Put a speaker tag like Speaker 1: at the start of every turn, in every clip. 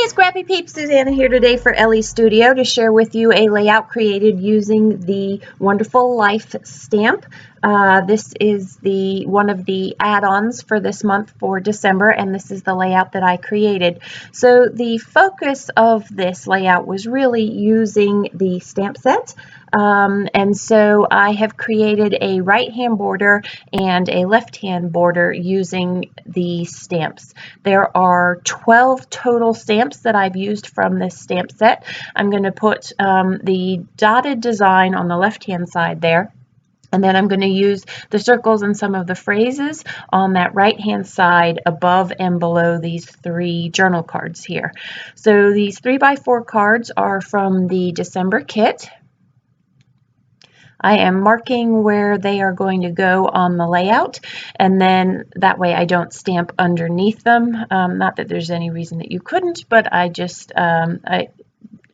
Speaker 1: Hey Scrappy Peeps, Suzanna here today for Elle Studio to share with you a layout created using the Wonderful Life stamp. This is one of the add-ons for this month for December, and this is the layout that I created. So the focus of this layout was really using the stamp set. And so I have created a right-hand border and a left-hand border using the stamps. There are 12 total stamps that I've used from this stamp set. I'm going to put the dotted design on the left-hand side there. And then I'm going to use the circles and some of the phrases on that right-hand side above and below these 3 journal cards here. So these 3x4 cards are from the December kit. I am marking where they are going to go on the layout, and then that way I don't stamp underneath them. Not that there's any reason that you couldn't, but I just I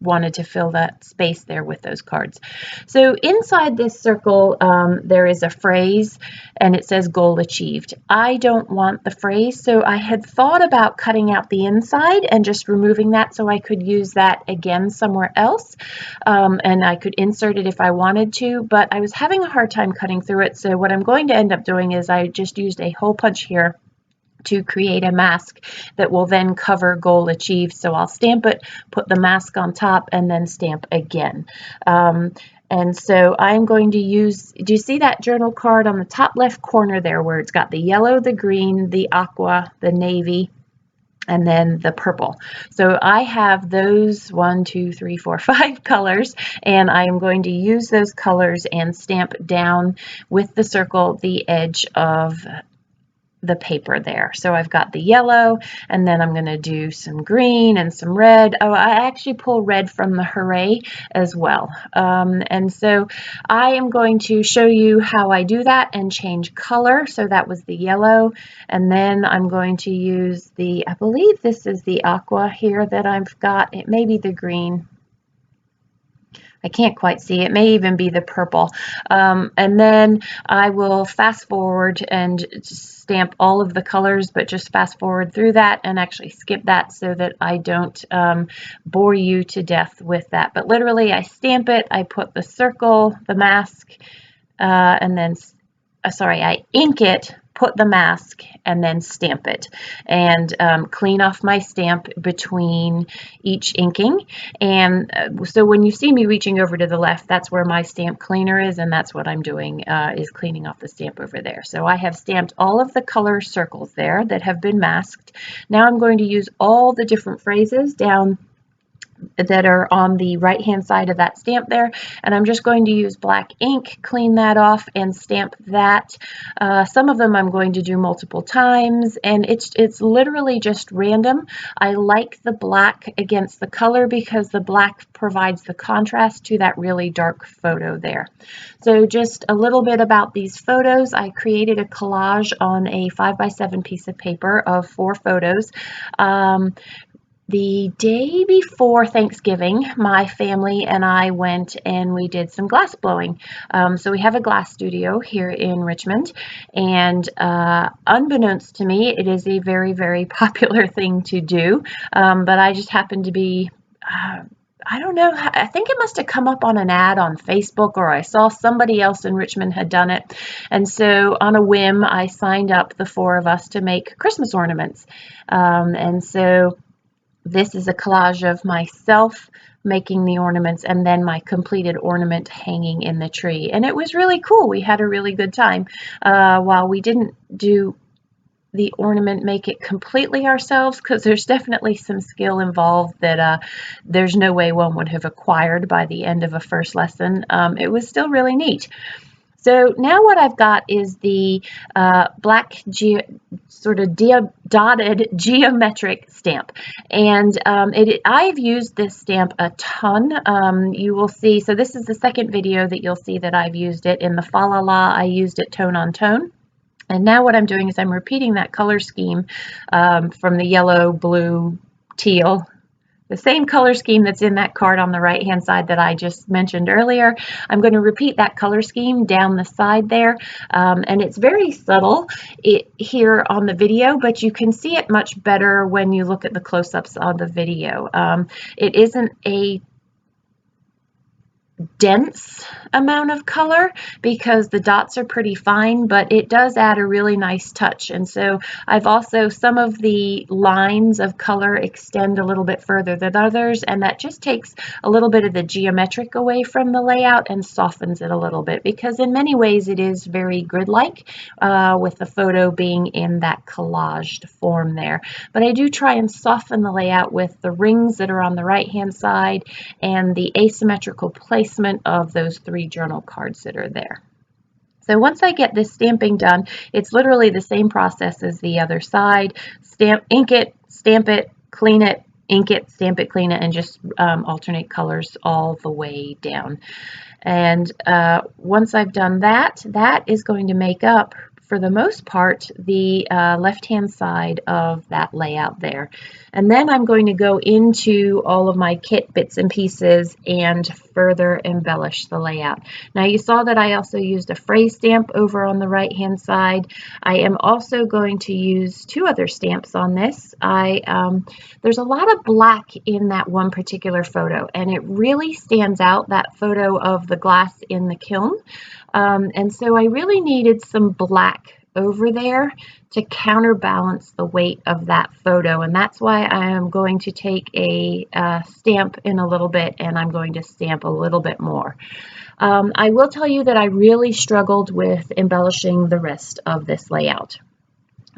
Speaker 1: wanted to fill that space there with those cards. So inside this circle there is a phrase and it says goal achieved. I don't want the phrase, so I had thought about cutting out the inside and just removing that so I could use that again somewhere else, and I could insert it if I wanted to, but I was having a hard time cutting through it. So what I'm going to end up doing is I just used a hole punch here to create a mask that will then cover goal achieved. So I'll stamp it, put the mask on top, and then stamp again. And so I'm going to use, do you see that journal card on the top left corner there where it's got the yellow, the green, the aqua, the navy, and then the purple? So I have those 1, 2, 3, 4, 5 colors, and I am going to use those colors and stamp down with the circle the edge of the paper there. So I've got the yellow, and then I'm going to do some green and some red. Oh, I actually pull red from the Hooray as well. And so I am going to show you how I do that and change color. So that was the yellow, and then I'm going to use the, I believe this is the aqua here that I've got. It may be the green. I can't quite see. It may even be the purple. And then I will fast forward and stamp all of the colors, but just fast forward through that and actually skip that so that I don't bore you to death with that. But literally I stamp it, I put the circle, the mask, and then, I ink it, put the mask, and then stamp it, and clean off my stamp between each inking. And so when you see me reaching over to the left, that's where my stamp cleaner is, and that's what I'm doing, is cleaning off the stamp over there. So I have stamped all of the color circles there that have been masked. Now I'm going to use all the different phrases down that are on the right hand side of that stamp there, and I'm just going to use black ink, clean that off, and stamp that. Some of them I'm going to do multiple times, and it's literally just random. I like the black against the color because the black provides the contrast to that really dark photo there. So just a little bit about these photos. I created a collage on a 5x7 piece of paper of 4 photos. The day before Thanksgiving, my family and I went and we did some glass blowing. So we have a glass studio here in Richmond, and unbeknownst to me, it is a very, very popular thing to do. But I just happened to be, I don't know, I think it must have come up on an ad on Facebook, or I saw somebody else in Richmond had done it. And so on a whim, I signed up the 4 of us to make Christmas ornaments. And so this is a collage of myself making the ornaments and then my completed ornament hanging in the tree. And it was really cool. We had a really good time. While we didn't do the ornament, make it completely ourselves, because there's definitely some skill involved that there's no way one would have acquired by the end of a first lesson. It was still really neat. So now what I've got is the black dotted geometric stamp, and I've used this stamp a ton. You will see, so this is the second video that you'll see that I've used it. In the Fa La La, I used it tone on tone. And now what I'm doing is I'm repeating that color scheme from the yellow, blue, teal, the same color scheme that's in that card on the right hand side that I just mentioned earlier. I'm going to repeat that color scheme down the side there, and it's very subtle here on the video, but you can see it much better when you look at the close-ups of the video. It isn't a dense amount of color because the dots are pretty fine, but it does add a really nice touch. And so I've also, some of the lines of color extend a little bit further than others, and that just takes a little bit of the geometric away from the layout and softens it a little bit, because in many ways it is very grid-like, with the photo being in that collaged form there. But I do try and soften the layout with the rings that are on the right hand side and the asymmetrical placement of those 3 journal cards that are there. So once I get this stamping done, it's literally the same process as the other side. Ink it, stamp it, clean it, ink it, stamp it, clean it, and just alternate colors all the way down. And once I've done that, that is going to make up, for the most part, the left-hand side of that layout there. And then I'm going to go into all of my kit bits and pieces and further embellish the layout. Now you saw that I also used a phrase stamp over on the right-hand side. I am also going to use 2 other stamps on this. There's a lot of black in that one particular photo, and it really stands out, that photo of the glass in the kiln. And so I really needed some black over there to counterbalance the weight of that photo, and that's why I am going to take a stamp in a little bit, and I'm going to stamp a little bit more. I will tell you that I really struggled with embellishing the rest of this layout.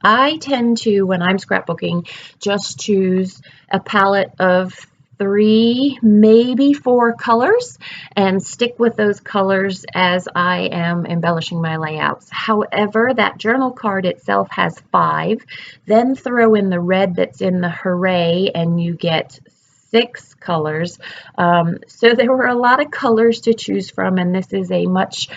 Speaker 1: I tend to, when I'm scrapbooking, just choose a palette of 3, maybe 4 colors and stick with those colors as I am embellishing my layouts. However, that journal card itself has 5. Then throw in the red that's in the hooray and you get 6 colors. So there were a lot of colors to choose from, and this is a much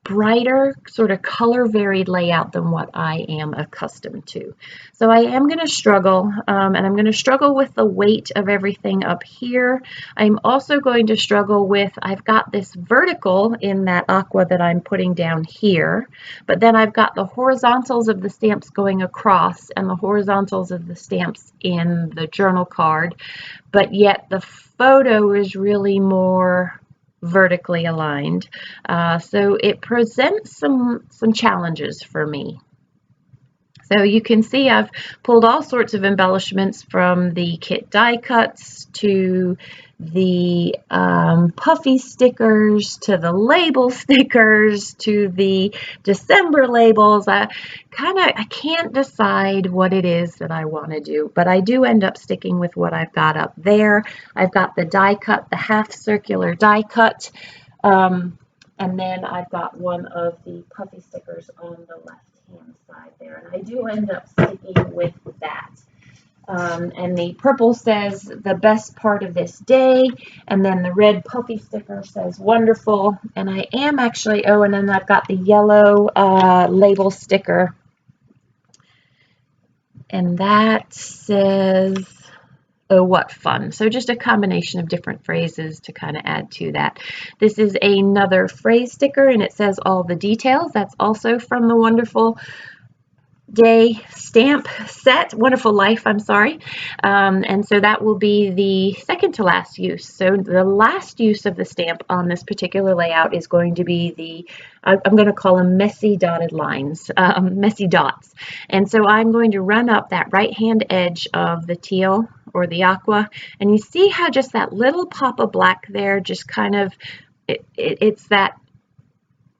Speaker 1: brighter, sort of color varied layout than what I am accustomed to. So I am going to struggle, and I'm going to struggle with the weight of everything up here. I'm also going to struggle with, I've got this vertical in that aqua that I'm putting down here, but then I've got the horizontals of the stamps going across and the horizontals of the stamps in the journal card, but yet the photo is really more vertically aligned. So it presents some challenges for me. So you can see I've pulled all sorts of embellishments, from the kit die cuts to the puffy stickers to the label stickers to the December labels. I can't decide what it is that I want to do, but I do end up sticking with what I've got up there. I've got the die cut, the half circular die cut, and then I've got one of the puffy stickers on the left-hand side there, and I do end up sticking with that. And the purple says the best part of this day, and then the red puffy sticker says wonderful, and I am actually, oh, and then I've got the yellow label sticker, and that says, oh, what fun. So just a combination of different phrases to kind of add to that. This is another phrase sticker, and it says all the details. That's also from the Wonderful Day stamp set, Wonderful Life, I'm sorry. And so that will be the second to last use. So the last use of the stamp on this particular layout is going to be the, I'm going to call them messy dotted lines, messy dots. And so I'm going to run up that right hand edge of the teal or the aqua, and you see how just that little pop of black there just kind of, it's that,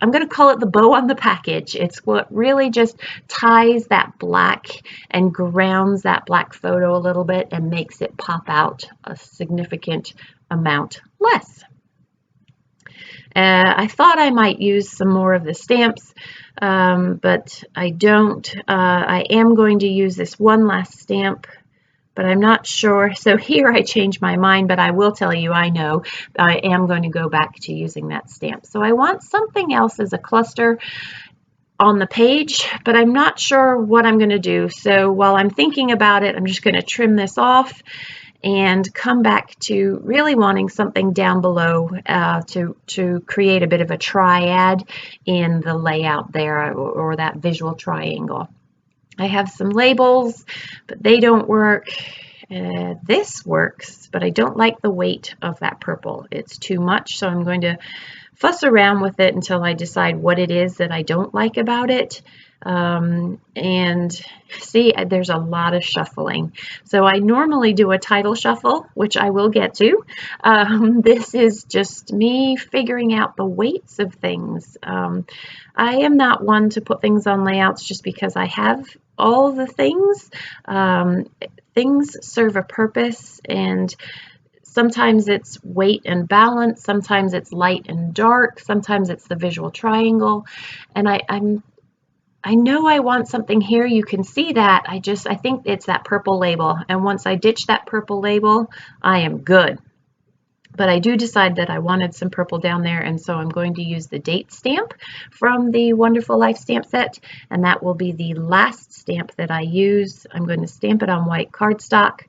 Speaker 1: I'm going to call it the bow on the package. It's what really just ties that black and grounds that black photo a little bit and makes it pop out a significant amount less. I thought I might use some more of the stamps, but I don't. I am going to use this one last stamp, but I'm not sure. So here I changed my mind, but I will tell you, I know I am going to go back to using that stamp. So I want something else as a cluster on the page, but I'm not sure what I'm going to do. So while I'm thinking about it, I'm just going to trim this off and come back to really wanting something down below to create a bit of a triad in the layout there, or that visual triangle. I have some labels, but they don't work. This works, but I don't like the weight of that purple. It's too much, so I'm going to fuss around with it until I decide what it is that I don't like about it. And see, there's a lot of shuffling. So I normally do a title shuffle, which I will get to. This is just me figuring out the weights of things. I am not one to put things on layouts just because I have all the things. Things serve a purpose, and sometimes it's weight and balance, sometimes it's light and dark, sometimes it's the visual triangle. And I know I want something here. You can see that. I think it's that purple label. And once I ditch that purple label, I am good. But I do decide that I wanted some purple down there, and so I'm going to use the date stamp from the Wonderful Life stamp set, and that will be the last stamp that I use. I'm going to stamp it on white cardstock,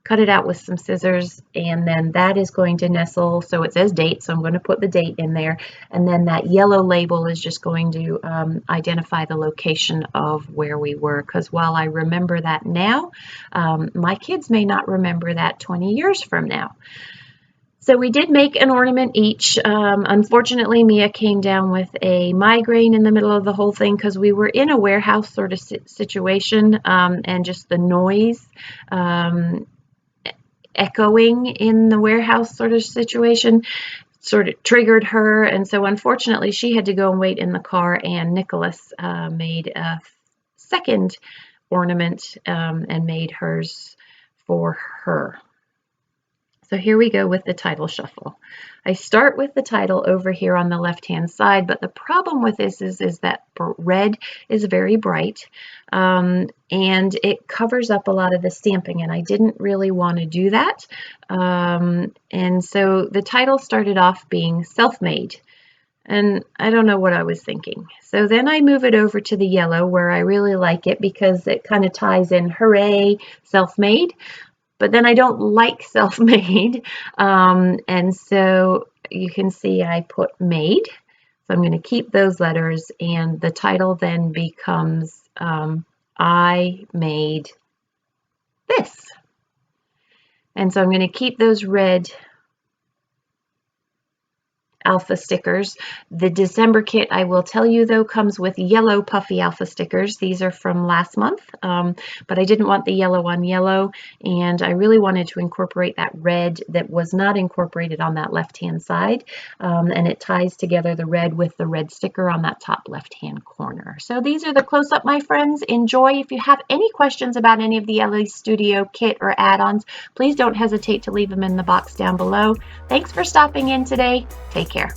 Speaker 1: cut it out with some scissors, and then that is going to nestle. So it says date, so I'm going to put the date in there, and then that yellow label is just going to identify the location of where we were, because while I remember that now, my kids may not remember that 20 years from now. So we did make an ornament each. Unfortunately, Mia came down with a migraine in the middle of the whole thing because we were in a warehouse sort of situation, and just the noise echoing in the warehouse sort of situation sort of triggered her. And so unfortunately, she had to go and wait in the car, and Nicholas made a second ornament and made hers for her. So here we go with the title shuffle. I start with the title over here on the left-hand side, but the problem with this is that red is very bright, and it covers up a lot of the stamping, and I didn't really want to do that. And so the title started off being self-made, and I don't know what I was thinking. So then I move it over to the yellow, where I really like it because it kind of ties in hooray, self-made. But then I don't like self-made, and so you can see I put made. So I'm going to keep those letters, and the title then becomes I made this. And so I'm going to keep those red alpha stickers. The December kit, I will tell you though, comes with yellow puffy alpha stickers. These are from last month, but I didn't want the yellow on yellow, and I really wanted to incorporate that red that was not incorporated on that left-hand side, and it ties together the red with the red sticker on that top left-hand corner. So these are the close-up, my friends. Enjoy. If you have any questions about any of the Elle Studio kit or add-ons, please don't hesitate to leave them in the box down below. Thanks for stopping in today. Take care.